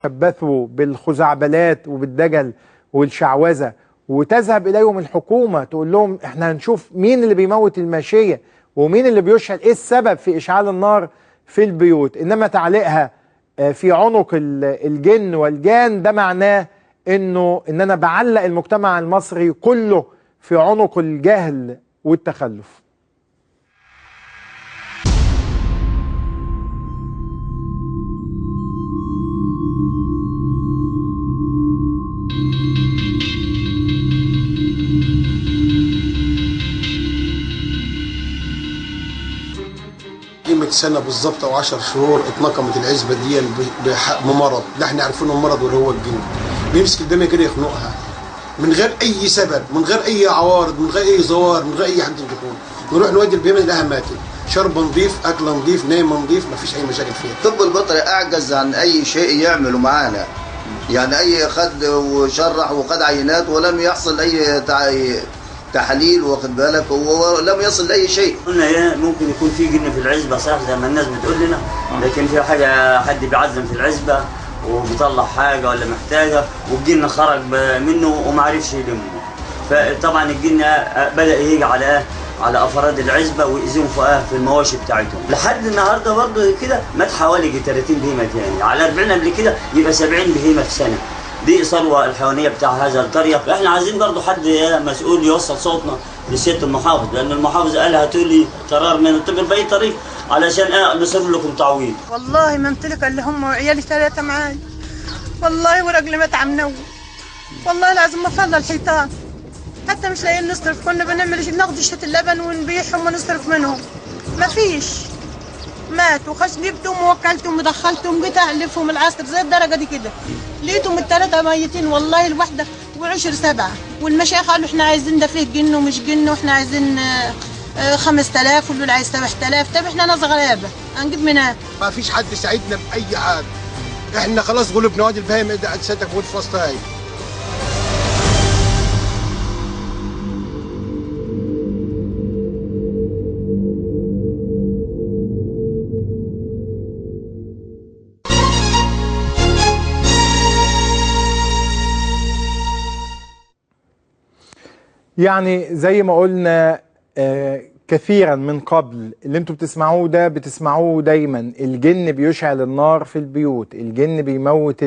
يتشبثوا بالخزعبلات وبالدجل والشعوذة، وتذهب إليهم الحكومة تقول لهم احنا هنشوف مين اللي بيموت الماشية ومين اللي بيشعل، ايه السبب في إشعال النار في البيوت. إنما تعليقها في عنق الجن والجان ده معناه ان انا بعلق المجتمع المصري كله في عنق الجهل والتخلف. قيمة سنة بالظبط أو 10 شهور اتنقمت العزبة دي بمرض، لا احنا عارفينه مرض واللي هو الجن. بيمسك الدنيا كده يخنقها من غير أي سبب، من غير أي عوارض، من غير أي ظواهر، من غير أي حد يدخل. نروح نودي البيمة نلاقيها ماتت، شرب نظيف، أكل نظيف، نايم نظيف، مفيش أي مشاكل فيها. الطب البيطري أعجز عن أي شيء يعمله معانا، يعني أي خد وشرح وخد عينات ولم يحصل أي تحليل، واخد بالك، ولم يصل لاي شيء. قلنا ايه ممكن يكون في جن في العزبه صح زي ما الناس بتقول لنا، لكن في حد بيعزم في العزبه وبيطلع حاجه ولا محتاجه والجن خرج منه وما عرفش يلمه. فطبعا الجن بدا يجي على افراد العزبه ويأذيهم في المواشي بتاعتهم. لحد النهارده برضه كده مات حوالي 30 بهيمه تاني، على 40 قبل كده يبقى 70 بهيمه في سنه. دي ثروه الحيوانيه بتاع هذا القريه. احنا عايزين برضه حد مسؤول يوصل صوتنا لسياده المحافظ، لان المحافظ قال هاتوا لي قرار من الطب باي طريق علشان نصرف لكم تعويض. والله ما امتلك اللي هم وعيالي 3 معاي، والله ورجلي مات عم نوم، والله لازم مفضل الحيطان حتى مش لاقيين نصرف. كنا بنعمل ناخد شتة اللبن ونبيعهم ونصرف منهم، ما فيش. مات وخش جبتهم ووكلتهم ودخلتهم جيت احلفهم العصر زي الدرجه دي كده، لقيتهم ال3 ميتين والله الواحده وعشر 7. والمشايخ قالوا احنا عايزين ده فيه جن ومش جن واحنا عايزين 5000 واللي عايز 7000. طب احنا ناس غلابه هنجيب منها؟ ما فيش حد يساعدنا باي حاجه، احنا خلاص غلبنا. وادي البهايم ده اجسادك موت في وسطها. يعني زي ما قلنا كثيرا من قبل، اللي انتم بتسمعوه ده بتسمعوه دايما، الجن بيشعل النار في البيوت، الجن بيموت